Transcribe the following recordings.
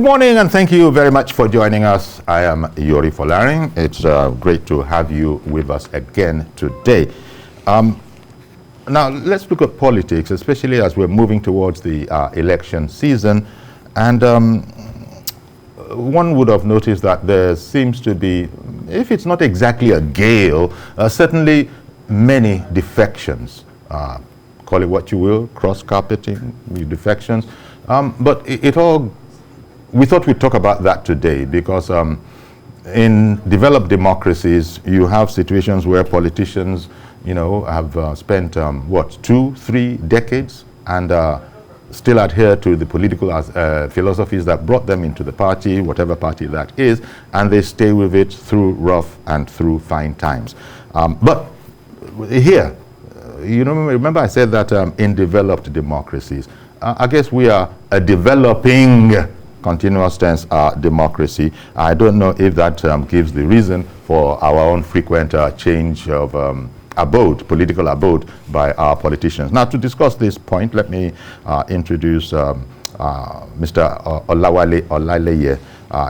morning and thank you very much for joining us. I am Yori Folarin. It's great to have you with us again today. Now let's look at politics, especially as we're moving towards the election season. And one would have noticed that there seems to be, if it's not exactly a gale, certainly many defections. Call it what you will, cross-carpeting, defections. But we thought we'd talk about that today because in developed democracies, you have situations where politicians, have spent, 2-3 decades and still adhere to the political philosophies that brought them into the party, whatever party that is, and they stay with it through rough and through fine times. But here, remember I said that in developed democracies, I guess we are a developing continuous tense democracy. I don't know if that gives the reason for our own frequent change of political abode by our politicians. Now, to discuss this point, let me introduce Mr. Olawale Olaleye.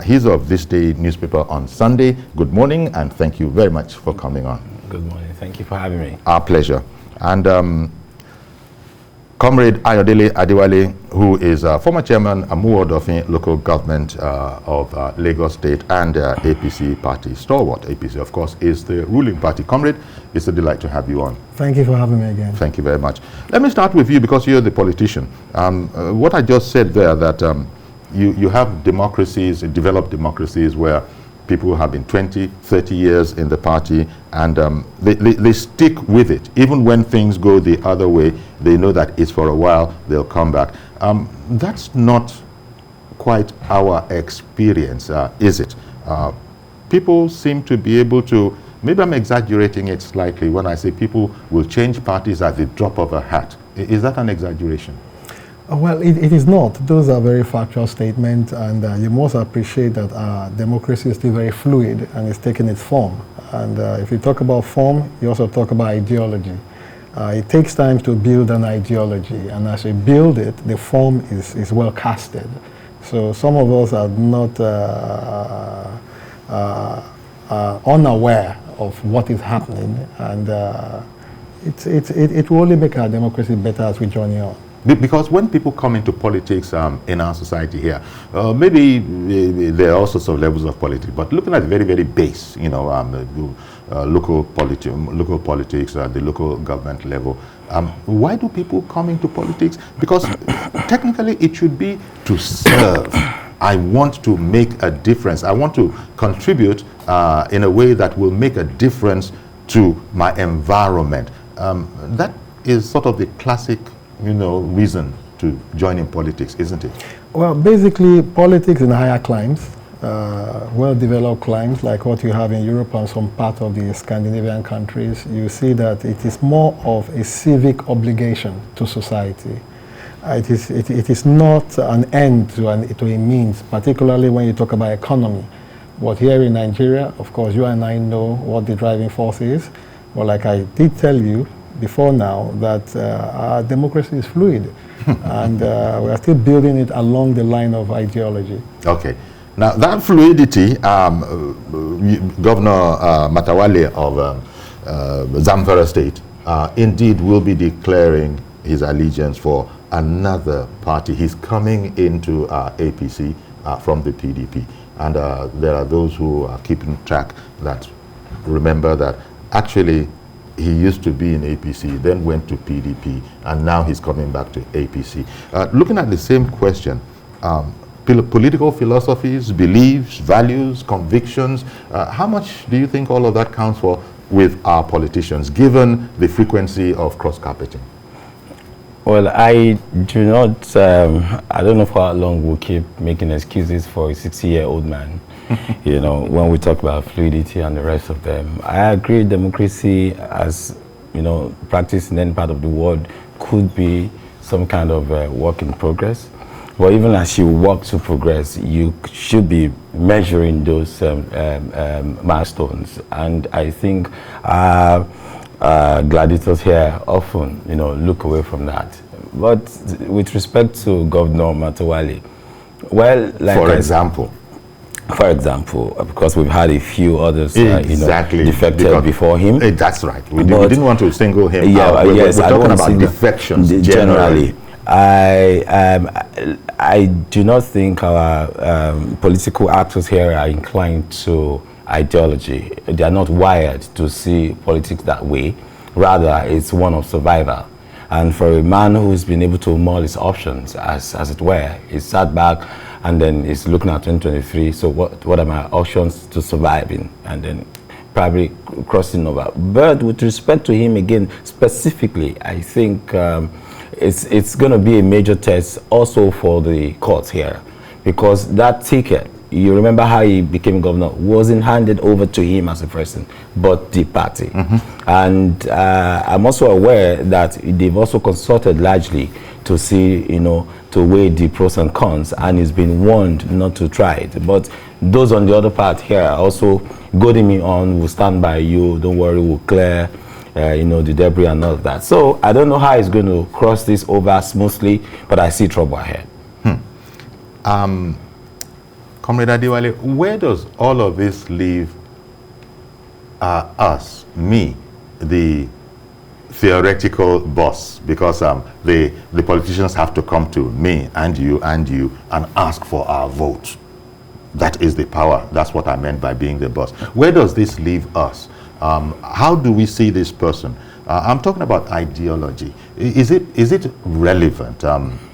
He's of This Day newspaper on Sunday. Good morning, and thank you very much for coming on. Good morning. Thank you for having me. Our pleasure. And Comrade Ayodele Adewale, who is former chairman, Amuwo-Odofin local government of Lagos State and APC party stalwart. APC, of course, is the ruling party. Comrade, it's a delight to have you on. Thank you for having me again. Thank you very much. Let me start with you because you're the politician. What I just said there, that you have democracies, developed democracies, where people have been 20, 30 years in the party, and they stick with it. Even when things go the other way, they know that it's for a while, they'll come back. That's not quite our experience, is it? People seem to be able to, maybe I'm exaggerating it slightly when I say people will change parties at the drop of a hat. Is that an exaggeration? Well, it is not. Those are very factual statements, and you must appreciate that democracy is still very fluid and is taking its form. And if you talk about form, you also talk about ideology. It takes time to build an ideology, and as you build it, the form is well casted. So some of us are not unaware of what is happening, and it will only make our democracy better as we journey on. Because when people come into politics in our society here, maybe there are all sorts of levels of politics, but looking at the very, very base, local politics, the local government level, why do people come into politics? Because technically it should be to serve. I want to make a difference. I want to contribute in a way that will make a difference to my environment. That is sort of the classic reason to join in politics, isn't it? Well, basically, politics in higher climes, well-developed climes like what you have in Europe and some part of the Scandinavian countries, you see that it is more of a civic obligation to society. It is not an end to a means, particularly when you talk about economy. But here in Nigeria, of course, you and I know what the driving force is. But like I did tell you before now, that our democracy is fluid, and we are still building it along the line of ideology. Okay. Now, that fluidity, Governor Matawale of Zamfara State, indeed will be declaring his allegiance for another party. He's coming into APC from the PDP. And there are those who are keeping track that remember that actually he used to be in APC, then went to PDP, and now he's coming back to APC. Looking at the same question, political philosophies, beliefs, values, convictions, how much do you think all of that counts for with our politicians, given the frequency of cross-carpeting? Well, I do not, I don't know for how long we'll keep making excuses for a 60-year-old man. When we talk about fluidity and the rest of them. I agree democracy as, practiced in any part of the world could be some kind of work in progress. But even as you work to progress, you should be measuring those milestones. And I think gladiators here often, look away from that. But with respect to Governor Matawale, Well, like for example. For example, because we've had a few others, Exactly. defected before him. That's right. We didn't want to single him out. Yes, we're talking about defections generally. I do not think our political actors here are inclined to ideology. They are not wired to see politics that way. Rather, it's one of survival. And for a man who's been able to mull his options, as it were, he's sat back and then he's looking at 2023. So what are my options to survive in? And then probably crossing over. But with respect to him again, specifically, I think it's going to be a major test also for the courts here, because that ticket, you remember how he became governor, wasn't handed over to him as a person, but the party. And I'm also aware that they've also consulted largely to see, to weigh the pros and cons, and he's been warned not to try it. But those on the other part here are also goading me on, we'll stand by you, don't worry, we'll clear the debris and all of that. So I don't know how he's going to cross this over smoothly, but I see trouble ahead. Comrade Adewale, where does all of this leave us, me, the theoretical boss? Because the politicians have to come to me and you and ask for our vote. That is the power. That's what I meant by being the boss. Where does this leave us? How do we see this person? I'm talking about ideology. Is it relevant?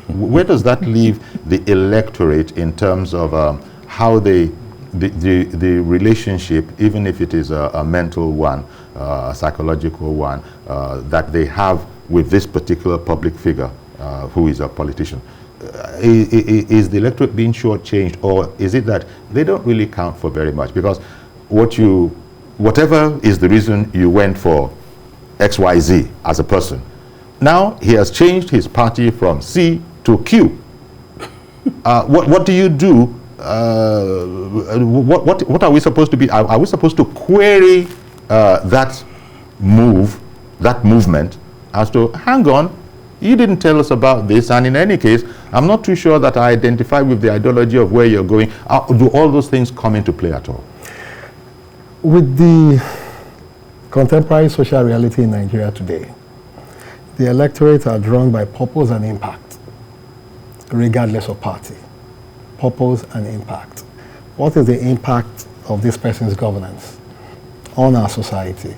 Where does that leave the electorate in terms of how the relationship, even if it is a mental one, a psychological one, that they have with this particular public figure who is a politician? Is the electorate being shortchanged, or is it that they don't really count for very much? Because whatever is the reason you went for XYZ as a person, now he has changed his party from C to Q. What do you do? What are we supposed to be? Are we supposed to query that movement as to, hang on, you didn't tell us about this, and in any case, I'm not too sure that I identify with the ideology of where you're going. Do all those things come into play at all? With the contemporary social reality in Nigeria today, the electorates are drawn by purpose and impact, regardless of party. Purpose and impact. What is the impact of this person's governance on our society?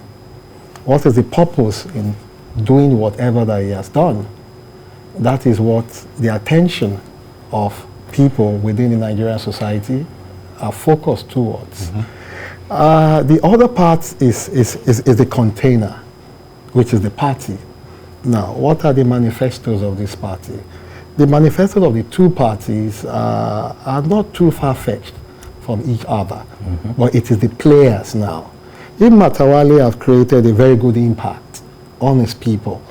What is the purpose in doing whatever that he has done? That is what the attention of people within the Nigerian society are focused towards. The other part is the container, which is the party. Now, what are the manifestos of this party? The manifestos of the two parties are not too far-fetched from each other, but it is the players now. If Matawale have created a very good impact on his people,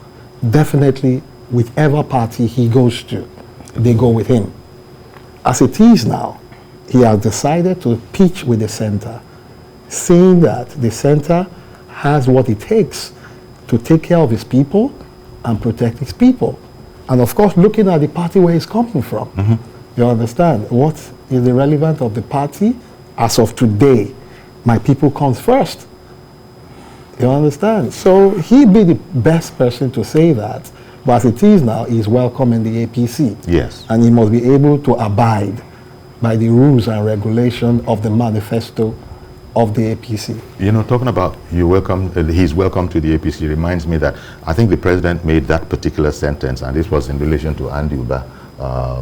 definitely whichever party he goes to, they go with him. As it is now, he has decided to pitch with the center, saying that the center has what it takes to take care of his people and protect his people. And of course, looking at the party where he's coming from, you understand, what is the relevance of the party as of today? My people comes first. You understand? So he'd be the best person to say that. But as it is now, he's welcome in the APC. Yes. And he must be able to abide by the rules and regulations of the manifesto of the APC. Talking about he's welcome to the APC reminds me that I think the president made that particular sentence, and this was in relation to Andy Uba,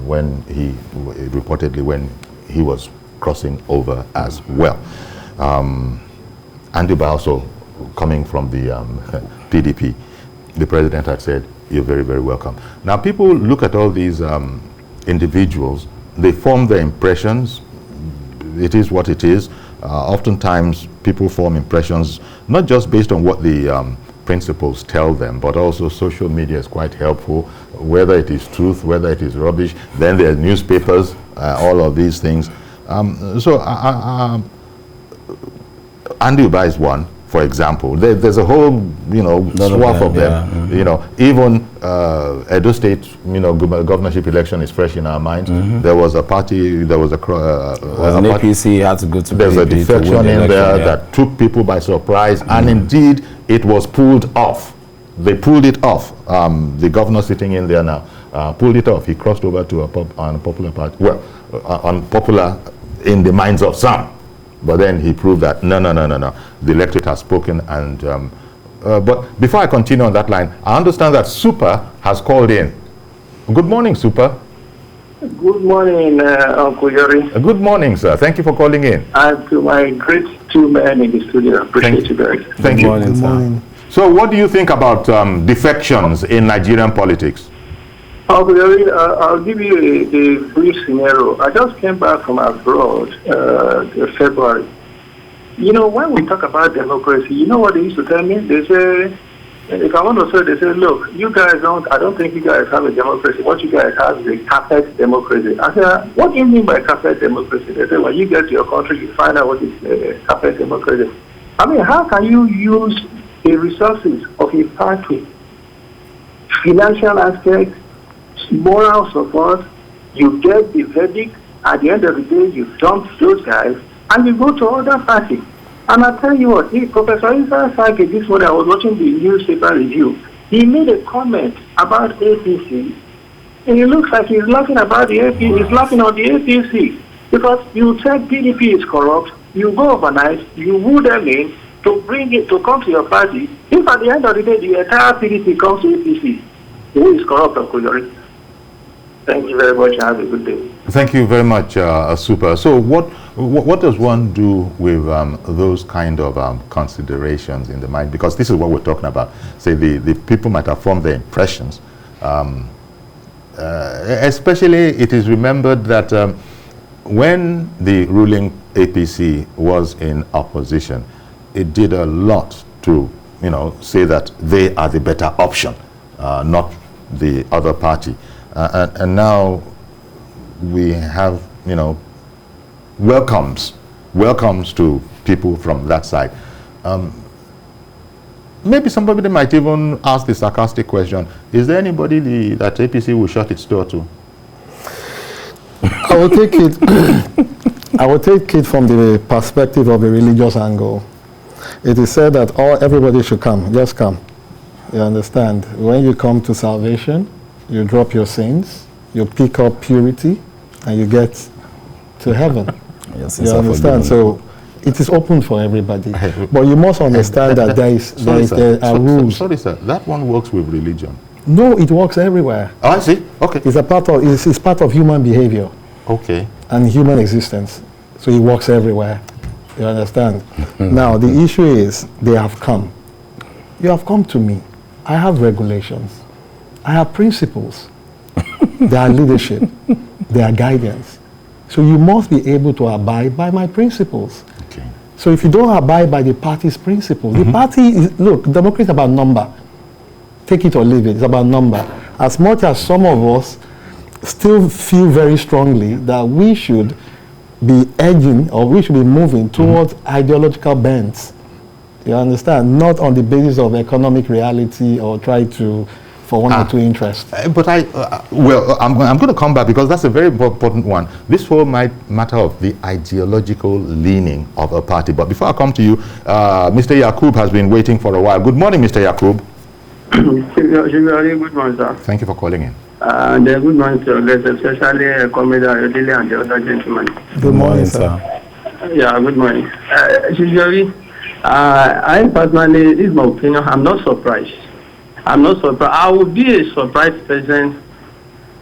when he was crossing over as well. Andy Uba also coming from the PDP. The president had said, you're very, very welcome. Now, people look at all these individuals, they form their impressions. It is what it is. Oftentimes, people form impressions not just based on what the principals tell them, but also social media is quite helpful, whether it is truth, whether it is rubbish. Then there are newspapers, all of these things. Andy Uba is one. for example. There's a whole, swath of them. Even Edo State, governorship election is fresh in our minds. There was a party, there was an APC had to go to there's a defection in there that took people by surprise, and indeed it was pulled off. They pulled it off. The governor sitting in there now pulled it off. He crossed over to a unpopular party. Well, unpopular in the minds of some. But then he proved that no. The electorate has spoken. And but before I continue on that line, I understand that Super has called in. Good morning, Super. Good morning, Uncle Yuri. Good morning, sir. Thank you for calling in. And to my great two men in the studio. Appreciate you guys. Thank you. Good morning. So what do you think about defections in Nigerian politics? Uncle Yuri, I'll give you a brief scenario. I just came back from abroad in February. When we talk about democracy, you know what they used to tell me? They say, if I want to say, they say, look, you guys I don't think you guys have a democracy. What you guys have is a carpet democracy. I said, what do you mean by carpet democracy? They say, when you get to your country, you find out what is carpet democracy. I mean, how can you use the resources of a party, financial aspect, moral support, you get the verdict, at the end of the day, you dump those guys, and you go to other parties. And I tell you what, Professor Isa Sake, this morning I was watching the newspaper review, he made a comment about APC, and it looks like he's laughing about the APC, he's laughing on the APC, because you said PDP is corrupt, you go overnight, you woo them in to bring it to come to your party. If at the end of the day, the entire PDP comes to APC, who is corrupt, Uncle Yuri? Thank you very much. Have a good day. Thank you very much, Super. So what does one do with those kind of considerations in the mind? Because this is what we're talking about. Say the people might have formed their impressions. Especially it is remembered that when the ruling APC was in opposition, it did a lot to say that they are the better option, not the other party. And now we have, welcomes to people from that side. Maybe somebody might even ask the sarcastic question, is there anybody that APC will shut its door to? I will take it from the perspective of a religious angle. It is said that everybody should come, just come. You understand? When you come to salvation, you drop your sins, you pick up purity, and you get to heaven. Yes, you understand? So it is open for everybody. But you must understand that there are rules. Sorry, sir. That one works with religion. No, it works everywhere. Oh, I see. Okay. It's part of human behavior. Okay. And human existence. So it works everywhere. You understand? Now, the issue is they have come. You have come to me. I have regulations. I have principles. There are leadership. There are guidance. So you must be able to abide by my principles. Okay. So if you don't abide by the party's principles, the party is, look, democracy is about number. Take it or leave it. It's about number. As much as some of us still feel very strongly that we should be edging or we should be moving towards ideological bends. You understand? Not on the basis of economic reality or try to for one or two interests. But I'm going to come back because that's a very important one. This whole matter of the ideological leaning of a party. But before I come to you, Mr. Yakub has been waiting for a while. Good morning, Mr. Yakub. Good morning, sir. Thank you for calling in. And good morning, sir. Especially Commander Odile and the other gentlemen. Good morning, sir. Yeah, good morning. I personally, this is my opinion, I'm not surprised. I would be a surprised person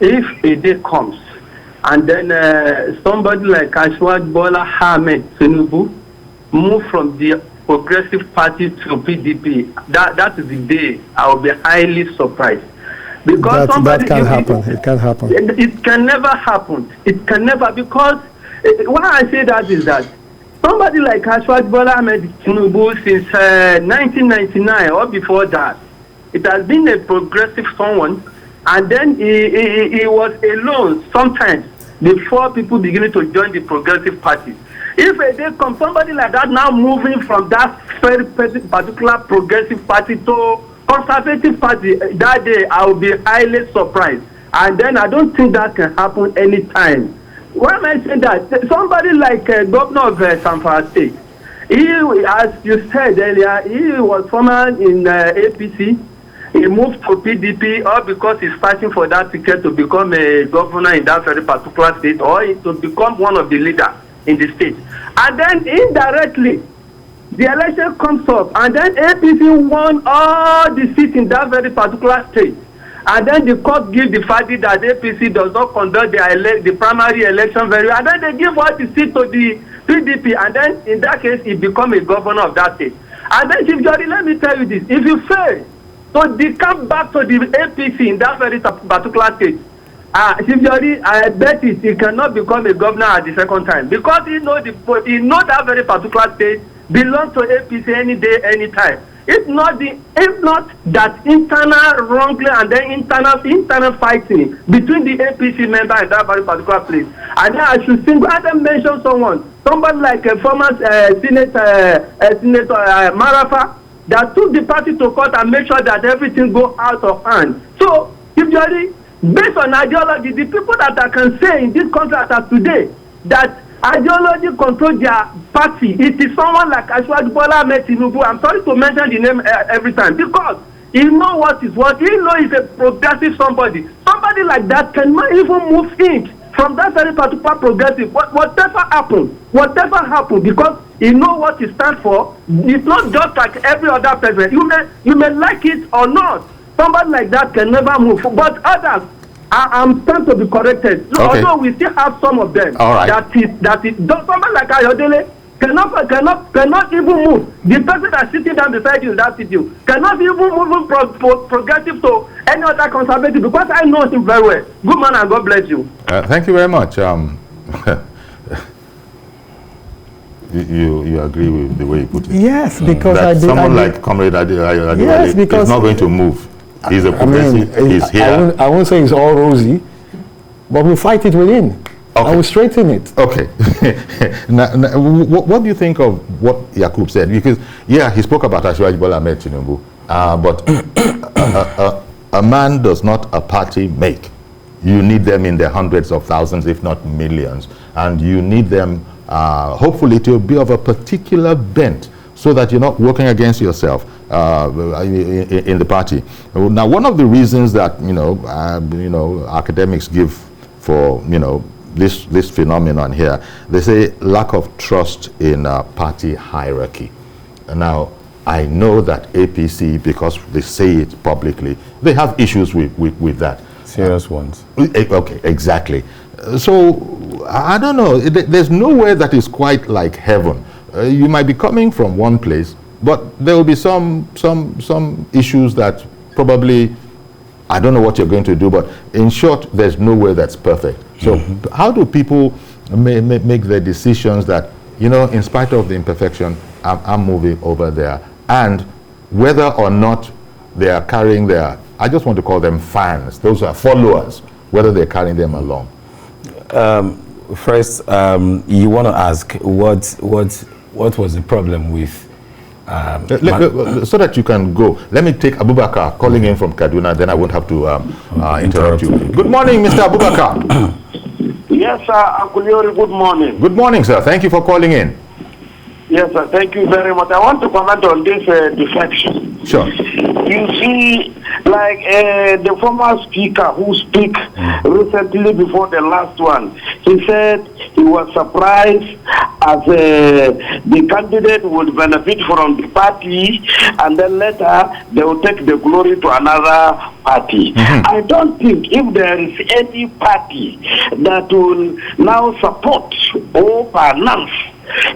if a day comes and then somebody like Ashwad Bola Ahmed Tinubu move from the Progressive Party to PDP. That is the day I will be highly surprised. Because that can happen. It can happen. It can never happen. It can never, because why I say that is that somebody like Ashwad Bola Ahmed Tinubu since 1999 or before that, it has been a progressive someone, and then he was alone sometimes before people beginning to join the progressive party. If a day comes, somebody like that now moving from that very particular progressive party to conservative party, that day I will be highly surprised. And then I don't think that can happen anytime. Why am I saying that? Somebody like Governor of Zamfara State, he, as you said earlier, he was former in APC. He moved to PDP, or because he's fighting for that ticket to become a governor in that very particular state, or to become one of the leaders in the state. And then indirectly, the election comes up, and then APC won all the seats in that very particular state. And then the court gives the verdict that APC does not conduct the primary election very well. And then they give all the seats to the PDP, and then in that case, he becomes a governor of that state. And then, Chief Jody, let me tell you this. If you fail to decamp back to the APC in that very particular state, Chief Jody, I bet he cannot become a governor at the second time. Because he knows that very particular state belongs to APC any day, any time. If not that internal wrongly and then internal fighting between the APC member and that very particular place. And then I should mention somebody like a former Senator Marafa, that took the party to court and make sure that everything go out of hand. So, if Jody, based on ideology, the people that I can say in this country as today that ideology controls their party, it is someone like Asiwaju Bola Ahmed Tinubu. I'm sorry to mention the name every time, because he knows what is what. He knows he's a progressive somebody. Somebody like that cannot even move in from that very particular progressive. Whatever happen, because he knows what he stands for. It's not just like every other president. You may like it or not. Somebody like that can never move. But others, I'm trying to be corrected. Okay. Although we still have some of them. All right. That is somebody like Ayodele cannot even move. The person that's sitting down beside you in that video cannot even move progressive to any other conservative, because I know him very well. Good man, and God bless you. Thank you very much. You agree with the way you put it? Yes, because someone like Comrade Adewale is not going to move. He's a progressive. He's here. I won't say it's all rosy, but we'll fight it within. Okay. I will straighten it. Okay. now, what do you think of what Yakub said? Because, yeah, he spoke about Asiwaju Bola Ahmed Tinubu, but a man does not a party make. You need them in the hundreds of thousands, if not millions. And you need them, hopefully, to be of a particular bent, so that you're not working against yourself in the party. Now, one of the reasons that, academics give for, this phenomenon here, they say lack of trust in party hierarchy. Now, I know that APC, because they say it publicly, they have issues with that. Serious ones. Okay, exactly. So, I don't know. There's nowhere that is quite like heaven. You might be coming from one place, but there will be some issues that probably, I don't know what you're going to do, but in short, there's nowhere that's perfect. So how do people make their decisions that, in spite of the imperfection, I'm moving over there? And whether or not they are carrying their, I just want to call them fans, those are followers, whether they're carrying them along. First, you want to ask what was the problem with so that you can go. Let me take Abubakar calling in from Kaduna, then I won't have to interrupt you. Good morning, Mr. Abubakar. Yes, sir. Akuliori, good morning. Good morning, sir. Thank you for calling in. Yes, sir. Thank you very much. I want to comment on this defection. Sure. You see, like the former speaker who spoke recently before the last one, he said he was surprised as the candidate would benefit from the party, and then later they will take the glory to another party. I don't think if there is any party that will now support or finance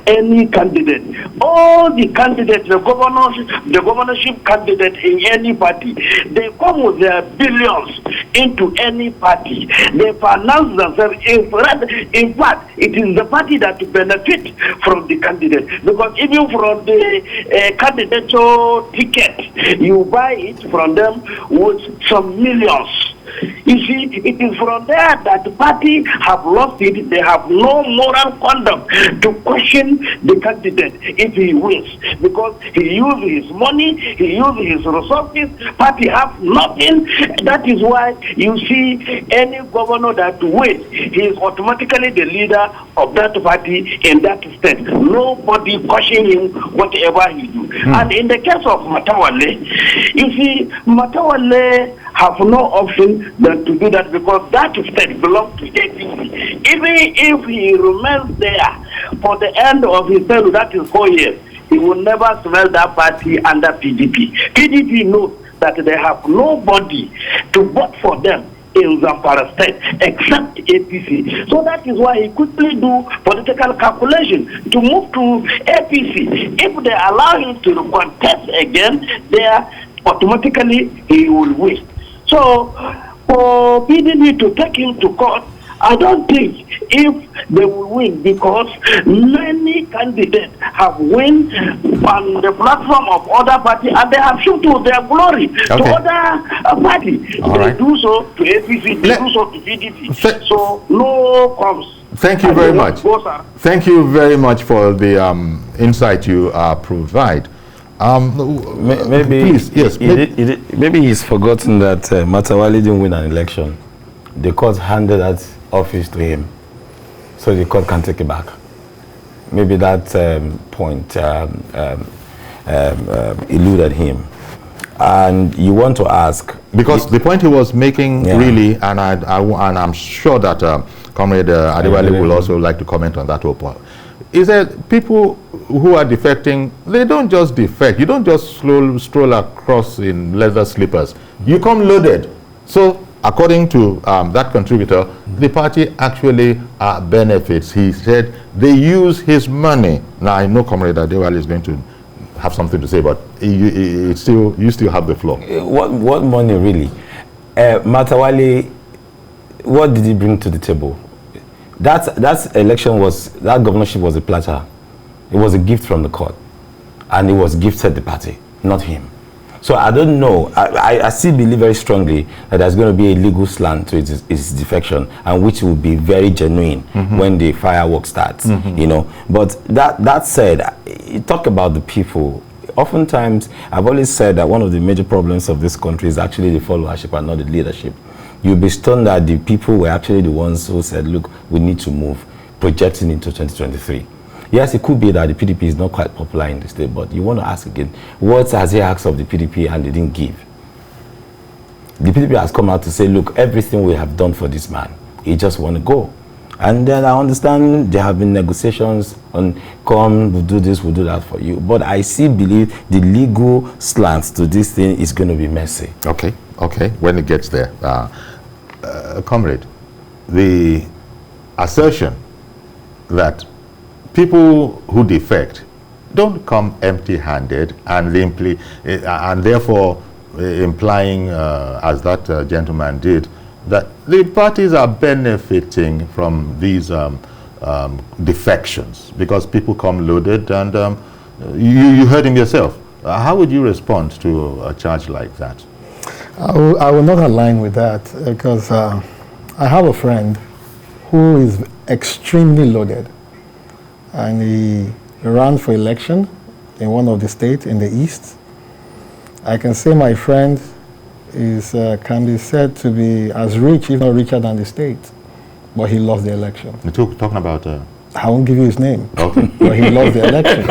any candidate, all the candidates, the governorship candidate in any party, they come with their billions into any party. They finance themselves. In fact, it is the party that benefit from the candidate, because even from the candidature ticket, you buy it from them with some millions. You see, it is from there that the party have lost it. They have no moral conduct to question the candidate if he wins, because he uses his money, he uses his resources. Party have nothing. That is why you see any governor that wins, he is automatically the leader of that party in that state. Nobody question him whatever he do. And in the case of Matawale, you see, Matawale have no option than to do that, because that state belongs to APC. Even if he remains there for the end of his term, that is 4 years, he will never smell that party under PDP. PDP knows that they have nobody to vote for them in Zamfara state except APC. So that is why he quickly do political calculation to move to APC. If they allow him to contest again, there automatically he will win. So for PDP to take him to court, I don't think if they will win, because many candidates have won on the platform of other parties, and they have shown to their glory to other parties. They do so to APC, they do so to PDP. So no comes. Thank you very much. Thank you very much for the insight you provide. Maybe please, yes. Maybe he's forgotten that Matawale didn't win an election. The court handed that office to him, so the court can take it back. Maybe that point eluded him. And you want to ask, because the point he was making really, and I'm sure that Comrade Adewale will also like to comment on that point, is that people who are defecting, they don't just defect. You don't just stroll across in leather slippers. You come loaded. So according to that contributor, the party actually benefits. He said they use his money. Now I know Comrade Adewale is going to have something to say, but you still have the floor. What money really? Matawale, what did he bring to the table? That election that governorship was a platter. It was a gift from the court, and it was gifted the party, not him. So I don't know. I still believe very strongly that there's going to be a legal slant to its defection, and which will be very genuine when the fireworks starts. You know. But that said, you talk about the people. Oftentimes, I've always said that one of the major problems of this country is actually the followership and not the leadership. You'll be stunned that the people were actually the ones who said, look, we need to move, projecting into 2023. Yes, it could be that the PDP is not quite popular in the state, but you want to ask again, what has he asked of the PDP and they didn't give? The PDP has come out to say, look, everything we have done for this man, he just want to go. And then I understand there have been negotiations on, come, we'll do this, we'll do that for you. But I still believe the legal slant to this thing is going to be messy. Okay, when it gets there. Comrade, the assertion that people who defect don't come empty-handed and therefore implying, as that gentleman did, that the parties are benefiting from these defections because people come loaded, and you heard him yourself. How would you respond to a charge like that? I will not align with that, because I have a friend who is extremely loaded, and he ran for election in one of the states in the east. I can say my friend can be said to be as rich, if not richer than the state, but he lost the election. You're talking about... I won't give you his name, okay. But he lost the election.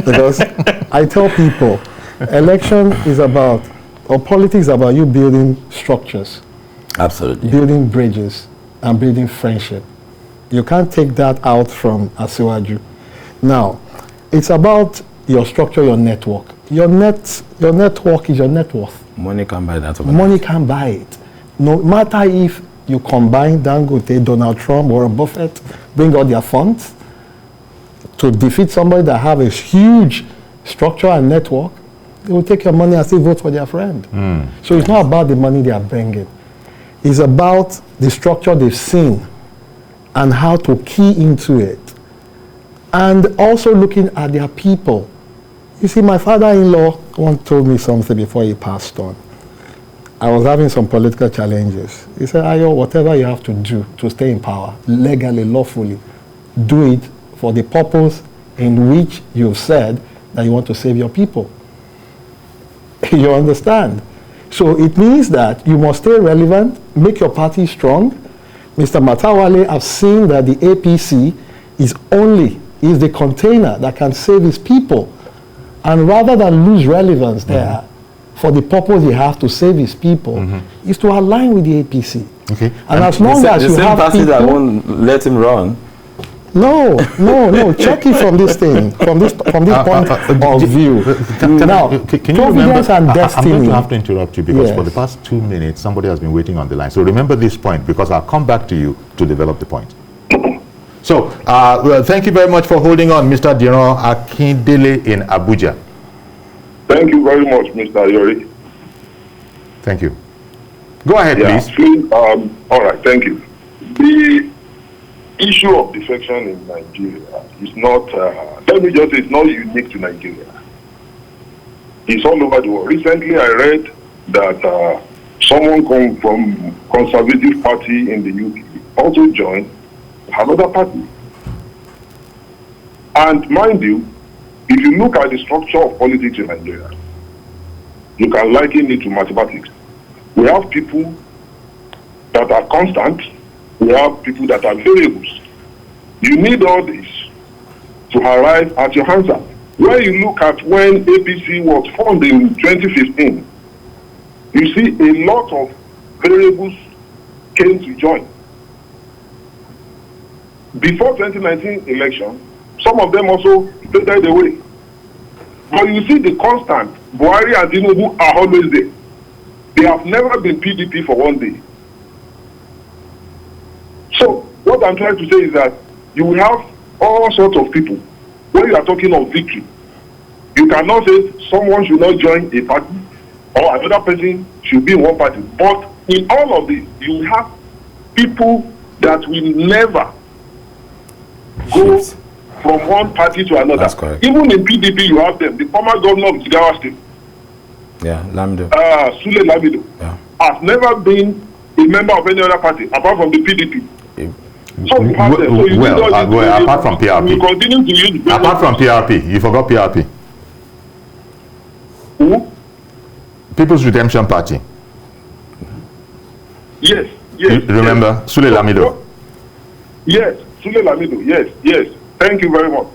Because I tell people, election is about, or politics is about you building structures. Absolutely. Building bridges and building friendship. You can't take that out from Asiwaju. Now, it's about your structure, your network. Your network is your net worth. Money can buy that. Money can buy it. No matter if you combine Dangote, Donald Trump, or Buffett, bring all their funds to defeat somebody that have a huge structure and network, they will take your money and still vote for their friend. So it's not about the money they are bringing. It's about the structure they've seen and how to key into it. And also looking at their people. You see, my father-in-law once told me something before he passed on. I was having some political challenges. He said, Ayo, whatever you have to do to stay in power, legally, lawfully, do it for the purpose in which you've said that you want to save your people. You understand? So it means that you must stay relevant, make your party strong. Mr. Matawale has seen that the APC is the container that can save his people. And rather than lose relevance there, for the purpose he has to save his people, is to align with the APC. Okay. And as long as you have party people, that won't let him run. No. Check it from this thing, from this point of view. Now, can you remember? and destiny. I'm going to have to interrupt you because Yes. for the past 2 minutes, somebody has been waiting on the line. So remember this point because I'll come back to you to develop the point. So, well, thank you very much for holding on, Mr. Dino Akindele in Abuja. Thank you very much, Mr. Yori. Thank you. Go ahead, please. Please, all right, thank you. The issue of defection in Nigeria is not, let me just say, it's not unique to Nigeria. It's all over the world. Recently, I read that someone from Conservative Party in the UK also joined another party. And mind you, if you look at the structure of politics in Nigeria, you can liken it to mathematics. We have people that are constant, we have people that are variables. You need all this to arrive at your answer. When you look at when APC was formed in 2015, you see a lot of variables came to join. Before 2019 election, some of them also faded away. But you see the constant, Buhari and Tinubu are always there. They have never been PDP for one day. So what I'm trying to say is that you will have all sorts of people. When you are talking of victory, you cannot say someone should not join a party or another person should be in one party. But in all of this, you have people that will never go from one party to another. That's correct. Even in PDP, you have them. The former governor of Jigawa State, Lamido. Sule Lamido, has never been a member of any other party apart from the PDP. So you have them. So you well, apart from PRP. You continue to use Apart from PRP, you forgot PRP. Who? People's Redemption Party. Yes. You remember Sule Lamido? Yes, Sule Lamido. Yes. Thank you very much.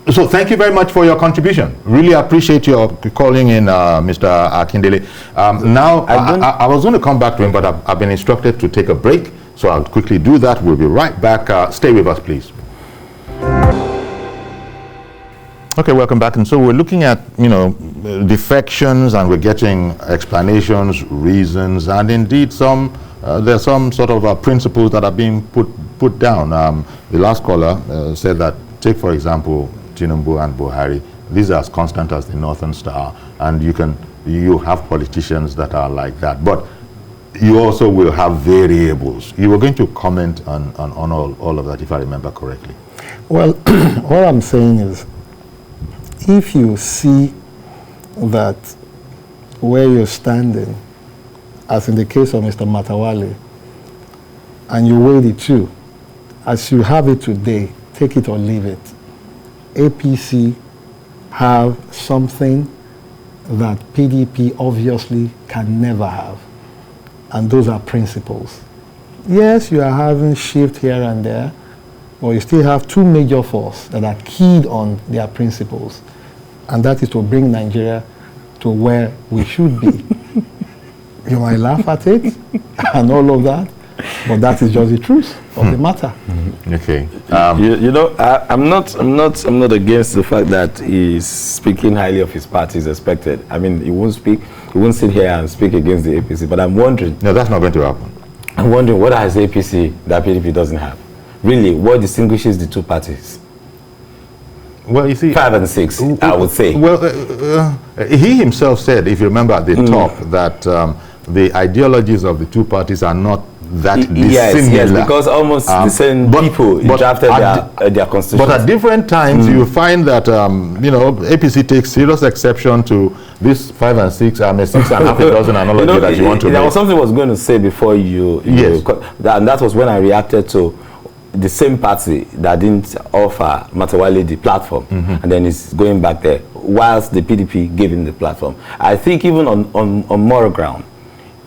So thank you very much for your contribution. Really appreciate your calling in, Mr. Akindele. Now, I was going to come back to him, but I've been instructed to take a break, so I'll quickly do that. We'll be right back. Stay with us, please. Okay, welcome back. And so we're looking at, defections, and we're getting explanations, reasons, and indeed there's some sort of principles that are being put down. The last caller said that, take for example, Tinubu and Buhari. These are as constant as the Northern Star, and you have politicians that are like that. But you also will have variables. You were going to comment on all of that, if I remember correctly. Well, what I'm saying is, if you see that where you're standing, as in the case of Mr. Matawale, and you weigh the two, as you have it today, take it or leave it. APC have something that PDP obviously can never have, and those are principles. Yes, you are having shift here and there, but you still have two major forces that are keyed on their principles, and that is to bring Nigeria to where we should be. You might laugh at it and all of that, but that is just the truth of the matter. Okay. I'm not against the fact that he's speaking highly of his party is expected. I mean, he won't sit here and speak against the APC, but I'm wondering. No, that's not going to happen. I'm wondering what has APC that PDP doesn't have? Really, what distinguishes the two parties? Well, you see, 5 and 6, I would say. Well, he himself said, if you remember at the top, that the ideologies of the two parties are not that yes, dissimilar. because almost the same people drafted their constitution. But at different times, you find that APC takes serious exception to this 5 and 6, 6 and half a dozen analogy that you want to make. There was something I was going to say before you yes, and that was when I reacted to the same party that didn't offer Matawale the platform, and then it's going back there, whilst the PDP gave him the platform. I think even on moral ground,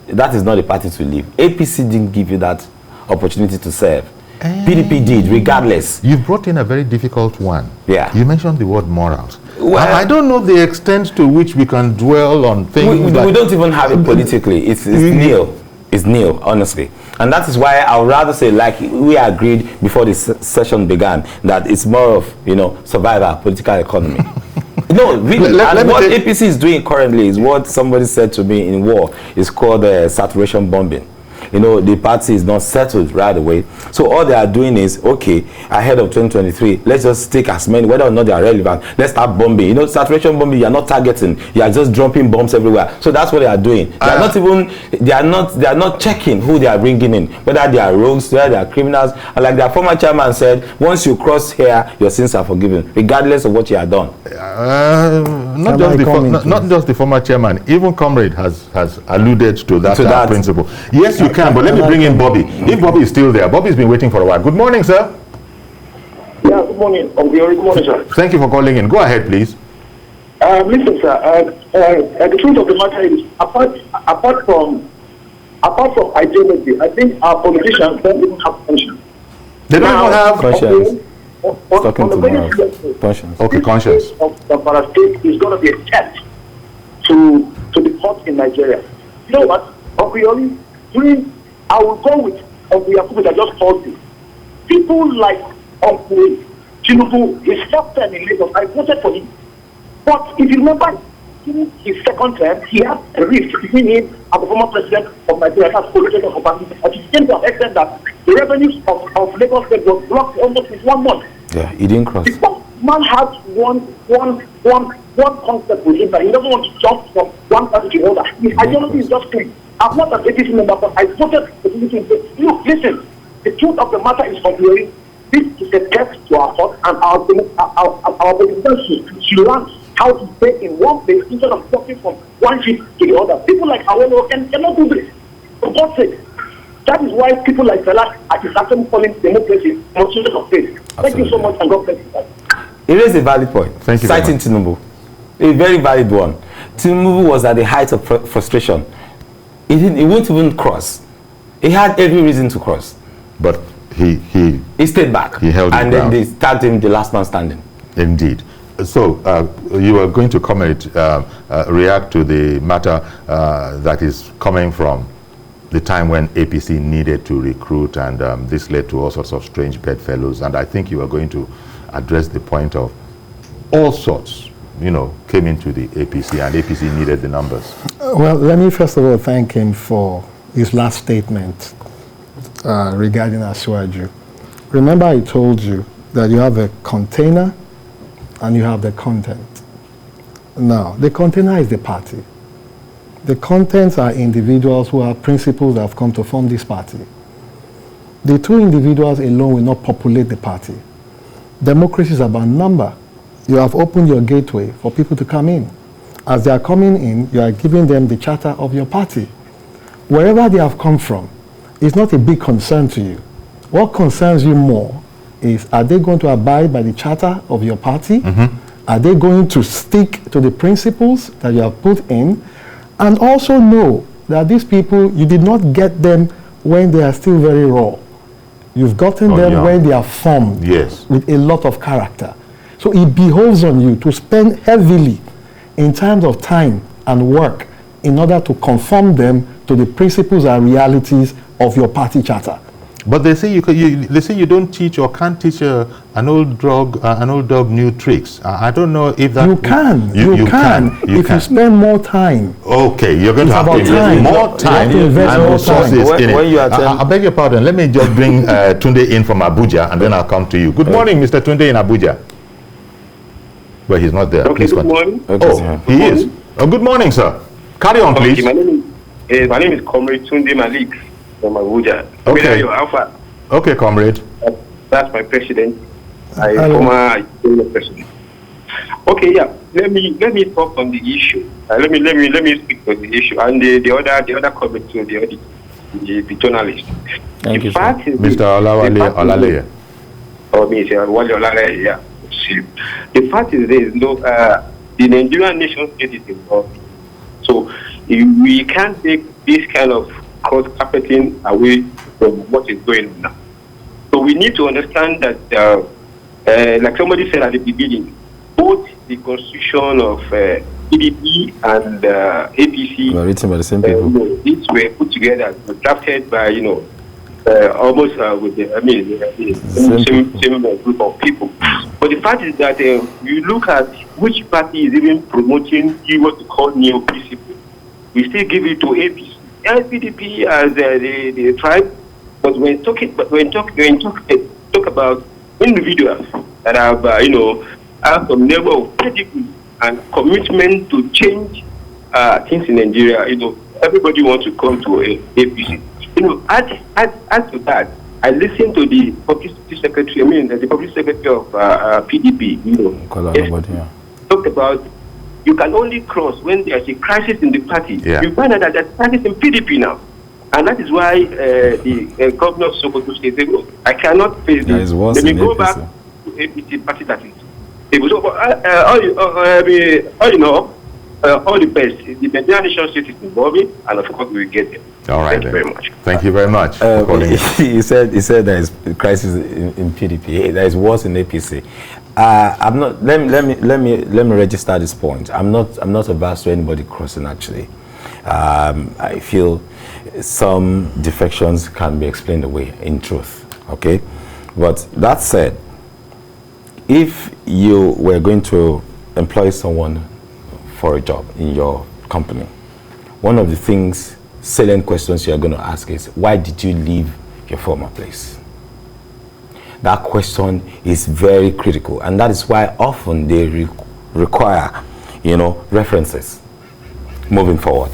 that is not a party to leave. APC didn't give you that opportunity to serve. PDP did, regardless. You brought in a very difficult one. Yeah. You mentioned the word morals. Well, I don't know the extent to which we can dwell on things. We don't even have it politically. It's nil. It's nil, honestly. And that is why I would rather say, like we agreed before this session began, that it's more of, survival, political economy. No, really. What APC is doing currently is what somebody said to me in war. It's called saturation bombing. The party is not settled right away. So all they are doing is, okay, ahead of 2023, let's just take as many, whether or not they are relevant, let's start bombing. Saturation bombing, you are not targeting, you are just dropping bombs everywhere. So that's what they are doing. They are not checking who they are bringing in, whether they are rogues, whether they are criminals. And like their former chairman said, once you cross here, your sins are forgiven, regardless of what you have done. Not just the former chairman, even Comrade has alluded to that principle. Yes, you can, but let me bring in Bobby. If Bobby is still there, Bobby's been waiting for a while. Good morning, sir. Yeah, good morning. Good morning, sir. Thank you for calling in. Go ahead, please. Listen, sir. The truth of the matter is, apart from ideology, I think our politicians don't even have conscience. They don't even have conscience. Conscience. Okay, conscience. The Para State is going to be a test to the court in Nigeria. You know what? I will go with Uncle Yakubu that just called you. People like Uncle Tinubu, his first term in Lagos, I voted for him. But if you remember, in his second term, he had a rift between him and the former president of Nigeria, that's political company. And he came to an extent that the revenues of Lagos State was blocked almost in 1 month. Yeah, he didn't cross. The man has one concept with him that he doesn't want to jump from one party to the other. His ideology is just clean. I'm not an APC member, but I voted for the meeting. Look, listen, the truth of the matter is obvious. This is a test to our thought, and our politicians should learn how to stay in one place instead of walking from one ship to the other. People like Awolo cannot do this. For God's sake. That is why people like Fela are actually calling democracy monsters of faith. Thank you so much, and God bless you. It is a valid point. Thank you. Citing Tinubu, a very valid one. Tinubu was at the height of frustration. He wouldn't even cross. He had every reason to cross. But he stayed back. He held and it then down. they tagged him the last man standing. Indeed. So you are going to comment, react to the matter that is coming from the time when APC needed to recruit, and this led to all sorts of strange bedfellows. And I think you are going to address the point of all sorts, came into the APC, and APC needed the numbers. Well, let me first of all thank him for his last statement regarding Asiwaju. Remember, I told you that you have a container and you have the content. Now, the container is the party. The contents are individuals who are principals that have come to form this party. The two individuals alone will not populate the party. Democracy is about number. You have opened your gateway for people to come in. As they are coming in, you are giving them the charter of your party. Wherever they have come from, it's not a big concern to you. What concerns you more is, are they going to abide by the charter of your party? Are they going to stick to the principles that you have put in? And also know that these people, you did not get them when they are still very raw. You've gotten them when they are formed with a lot of character. So it behoves on you to spend heavily in terms of time and work in order to conform them to the principles and realities of your party charter. But they say they say you don't teach or can't teach an old dog new tricks. I don't know if that you can. You can if you spend more time. Okay, you're going to have to invest more time and resources in it. I beg your pardon. Let me just bring Tunde in from Abuja, and then I'll come to you. Good morning, Mr. Tunde in Abuja. Well, he's not there. Okay, good morning. Oh, he is. Oh, good morning, sir. Carry on, please. My name is Comrade Tunde Malik. from Abuja. Okay. Alpha. Okay, comrade. That's my president. Former president. Okay, yeah. Let me talk on the issue. Let me speak on the issue and the other comment to the journalist. Thank you, sir. Mr. Olaleye. Oh, Mr. Olaleye, yeah. The fact is this, the Nigerian nation state is involved. So we can't take this kind of cross-carpeting away from what is going on now. So we need to understand that, like somebody said at the beginning, both the constitution of PDP and APC were written by the same people. These were put together, drafted by almost with the same group of people. But the fact is that you look at which party is even promoting what we call neo-principle. We still give it to APC, PDP as the tribe. But when talk about individuals that have have some level of pedigree and commitment to change things in Nigeria, everybody wants to come to APC. Add to that, I listened to the publicity secretary. The public secretary of PDP. Talked about you can only cross when there's a crisis in the party. Yeah. You find out that there's a crisis in PDP now, and that is why the governor of Sokoto said, "I cannot face this. Let me go back to APC party that is." All the best. The Nigerian nation state is involving, and of course we will get there. All right. Thank you very much. Thank you very much. He said there is a crisis in PDP. There is worse in APC. I'm not. Let me register this point. I'm not averse to anybody crossing. Actually, I feel some defections can be explained away. In truth, okay. But that said, if you were going to employ someone for a job in your company, one of the salient questions you're going to ask is, why did you leave your former place? That question is very critical, and that is why often they require, references moving forward.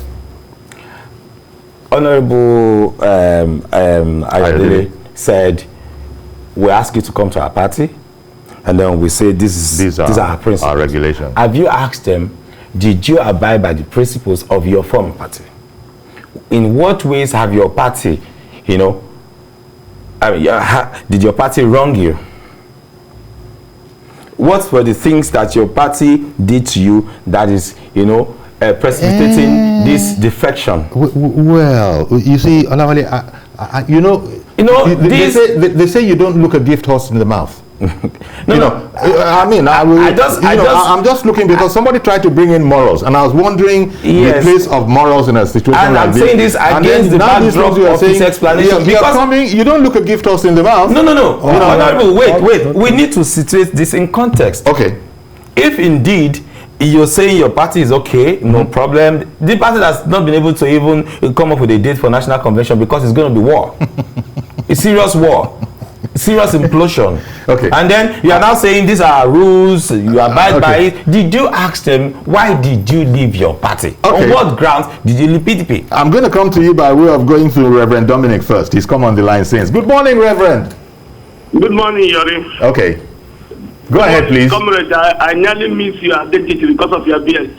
Honorable Ayodele said, we ask you to come to our party, and then we say these are our principles, our regulations. Have you asked them, did you abide by the principles of your former party? In what ways have your party, did your party wrong you? What were the things that your party did to you that is, precipitating this defection? Well, you see, Olawale, they say you don't look a gift horse in the mouth. I'm just looking because somebody tried to bring in morals, and I was wondering the place of morals in a situation and like I'm this. saying this against the backdrop of this explanation. You don't look a gift horse in the mouth. No. Wait. We need to situate this in context. Okay. If indeed you're saying your party is okay, no problem. The party has not been able to even come up with a date for national convention because it's going to be war. A serious war. Serious implosion. Okay. And then you are now saying these are rules, you abide by it. Did you ask them, why did you leave your party? Okay. On what grounds did you leave PDP? I'm going to come to you by way of going to Reverend Dominic first. He's come on the line since. Good morning, Reverend. Good morning, Yori. Okay. Go ahead, please. Comrade, I nearly miss your identity because of your beard.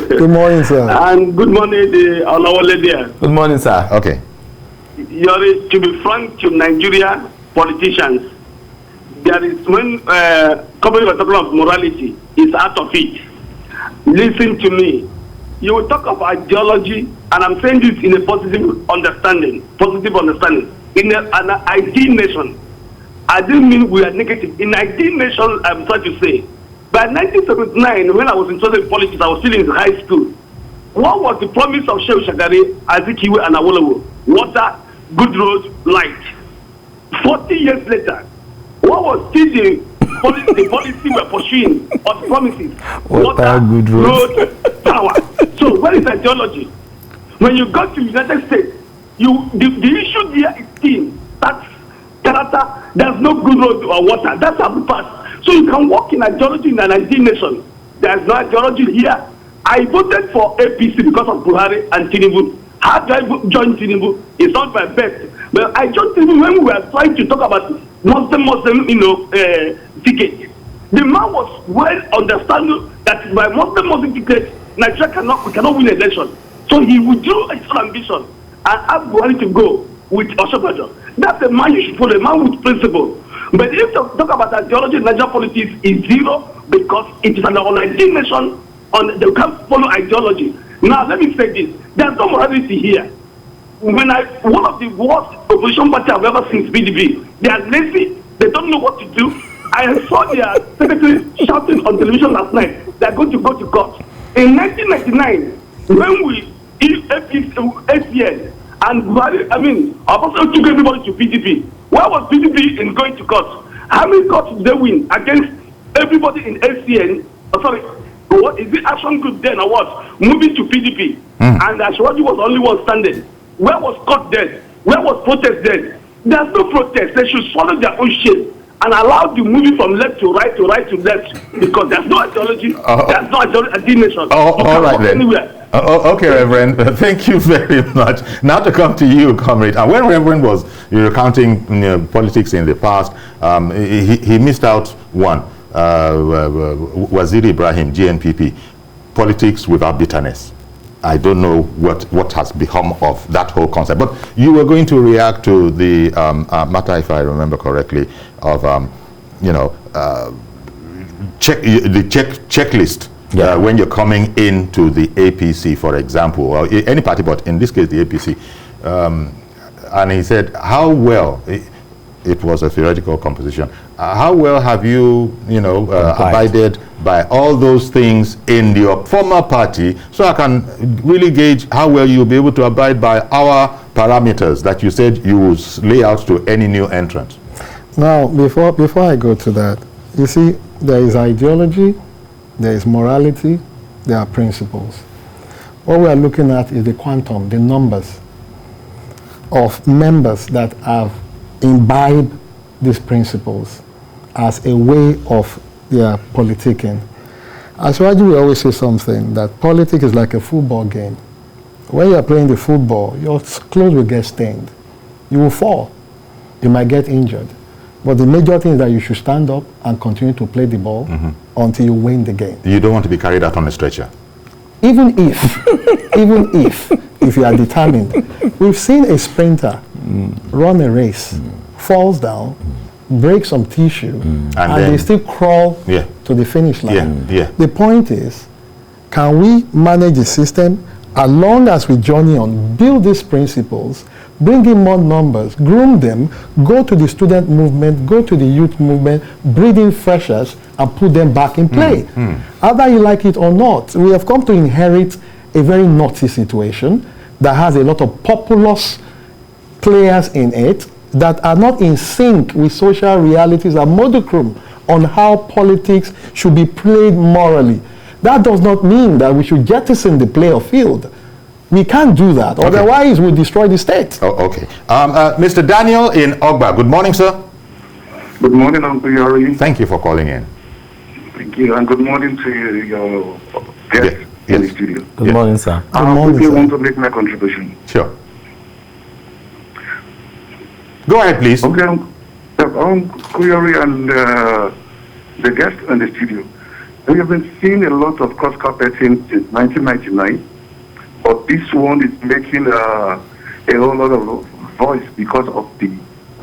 Good morning, sir. And good morning, the Olawale there. Good morning, sir. Okay. Yori, to be frank to Nigeria politicians, there is when company was talking of morality is out of it. Listen to me. You will talk of ideology, and I'm saying this in a positive understanding. In an ideal nation, I didn't mean we are negative. In ideal nation, I'm sorry to say, by 1979, when I was interested in politics, I was still in high school. What was the promise of Shehu Shagari, Azikiwe, and Awolowo? Water, good roads, light. 40 years later, what was still the policy we're pursuing of promises? Water, good road, power. So where is ideology? When you go to the United States, the issue there is team. That's character. There's no good road or water. That's how we pass. So you can walk in ideology in an ideal nation. There's no ideology here. I voted for APC because of Buhari and Tinubu. How do I join Tinubu? It's not my best. But I joined Tinubu when we were trying to talk about Muslim, ticket. The man was well understanding that by Muslim ticket, Nigeria cannot win election. So he withdrew his own ambition and asked Buhari to go with Oshobajo. That's a man you should follow, a man with principle. But if you talk about ideology in Nigerian politics, is zero because it is an unidentified nation. They can't follow ideology. Now let me say this: there's no morality here. One of the worst opposition parties I've ever seen is PDP. They are lazy. They don't know what to do. I saw their secretary shouting on television last night. They're going to go to court. In 1999, when we ACN and Buhari, Obasanjo took everybody to PDP. Where was PDP in going to court? How many courts did they win against everybody in ACN? What is the action group then or what? Moving to PDP. And Ashwaji was the only one standing. Where was court then? Where was protest then? There's no protest. They should swallow their own shit and allow the moving from left to right to right to left, because there's no ideology. There's no ideology. All right then. Anywhere. Okay, Reverend. Thank you very much. Now to come to you, comrade. And when Reverend was recounting politics in the past, he missed out one. Waziri Ibrahim, GNPP, politics without bitterness. I don't know what has become of that whole concept. But you were going to react to the matter, if I remember correctly, of checklist. Yeah. When you're coming into the APC, for example, or any party, but in this case the APC, and he said, how well, it was a theoretical composition, how well have you, abided by all those things in your former party, so I can really gauge how well you'll be able to abide by our parameters that you said you will lay out to any new entrant. Now, before I go to that, you see, there is ideology, there is morality, there are principles. What we are looking at is the quantum, the numbers of members that have imbibed these principles as a way of their politicking. As Raji will always say something, that politics is like a football game. When you are playing the football, your clothes will get stained. You will fall. You might get injured. But the major thing is that you should stand up and continue to play the ball until you win the game. You don't want to be carried out on a stretcher. Even if you are determined. We've seen a sprinter run a race, falls down, breaks some tissue, and they still crawl to the finish line. The point is, can we manage the system as long as we journey on, build these principles, bring in more numbers, groom them, go to the student movement, go to the youth movement, breed in freshers, and put them back in play. Either you like it or not, we have come to inherit a very naughty situation that has a lot of populous players in it that are not in sync with social realities and modicum on how politics should be played morally. That does not mean that we should jettison the player field. We can't do that, otherwise we destroy the state. Okay. Mr. Daniel in Ogba, good morning, sir. Good morning, Uncle Yori. Thank you for calling in. Thank you, and good morning to your guests in the studio. Good morning, sir. I quickly want to make my contribution. Sure. Go ahead, please. Okay, Uncle Yori and the guests in the studio. We have been seeing a lot of cross-carpeting since 1999. But this one is making a whole lot of voice because of the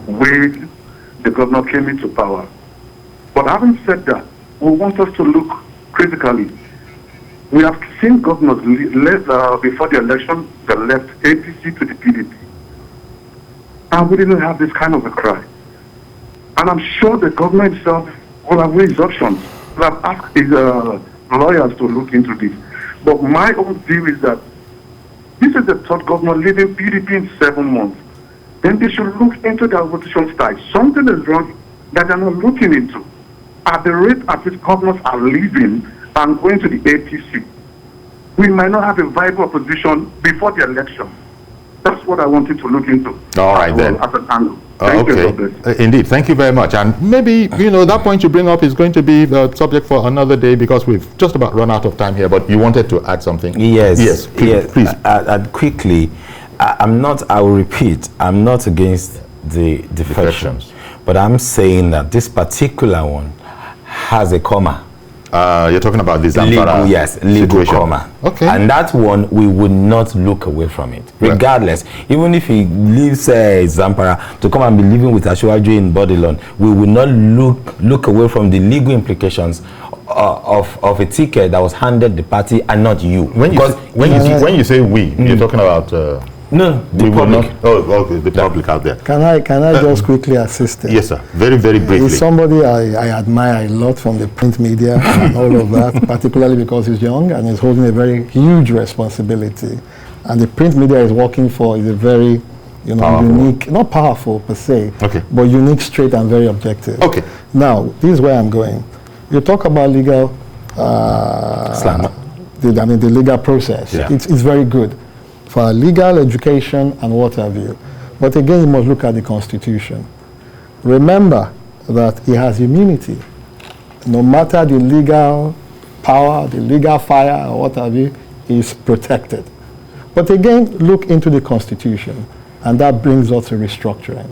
way the governor came into power. But having said that, we want us to look critically. We have seen governors before the election that left APC to the PDP. And we didn't have this kind of a cry. And I'm sure the government itself will have raised options. We have asked his lawyers to look into this. But my own view is that this is the third governor leaving PDP in 7 months. Then they should look into their opposition style. Something is wrong that they're not looking into. At the rate at which governors are leaving and going to the APC, we might not have a viable opposition before the election. That's what I wanted to look into. All right, then. As an angle. Thank you. Indeed, thank you very much. And maybe, that point you bring up is going to be the subject for another day because we've just about run out of time here, but you wanted to add something. Yes. Please. Quickly, I will repeat, I'm not against the defections, but I'm saying that this particular one has a comma. You're talking about the Zamfara legal situation. comma. Okay. And that one, we would not look away from it, regardless. Right. Even if he leaves Zamfara to come and be living with Ashwaju in Bodilon, we will not look away from the legal implications of a ticket that was handed the party and not you. When you say we, you're talking about... No, the public. The public out there. Can I just quickly assist him? Yes, sir. Very, very briefly. He's somebody I admire a lot from the print media and all of that, particularly because he's young and he's holding a very huge responsibility. And the print media is working for is a very, unique, not powerful per se, but unique, straight, and very objective. Okay. Now, this is where I'm going. You talk about legal, the legal process. Yeah. It's very good for legal education and what have you. But again, you must look at the Constitution. Remember that he has immunity. No matter the legal power, the legal fire, or what have you, he is protected. But again, look into the Constitution, and that brings us to restructuring.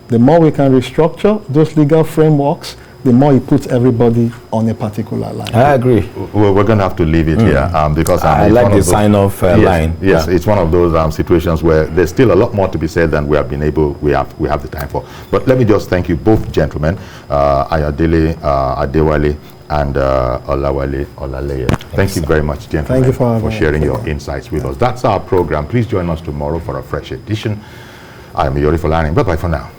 The more we can restructure those legal frameworks, the more it puts everybody on a particular line. I agree. Well, we're going to have to leave it here because I like the sign-off line. Yes, it's one of those situations where there's still a lot more to be said than we have the time for. But let me just thank you both, gentlemen, Ayodele Adewale and Olawale Olaleye. Thank you very much, gentlemen, thank you for sharing your insights with us. That's our program. Please join us tomorrow for a fresh edition. I'm Yori Folarin. Bye-bye for now.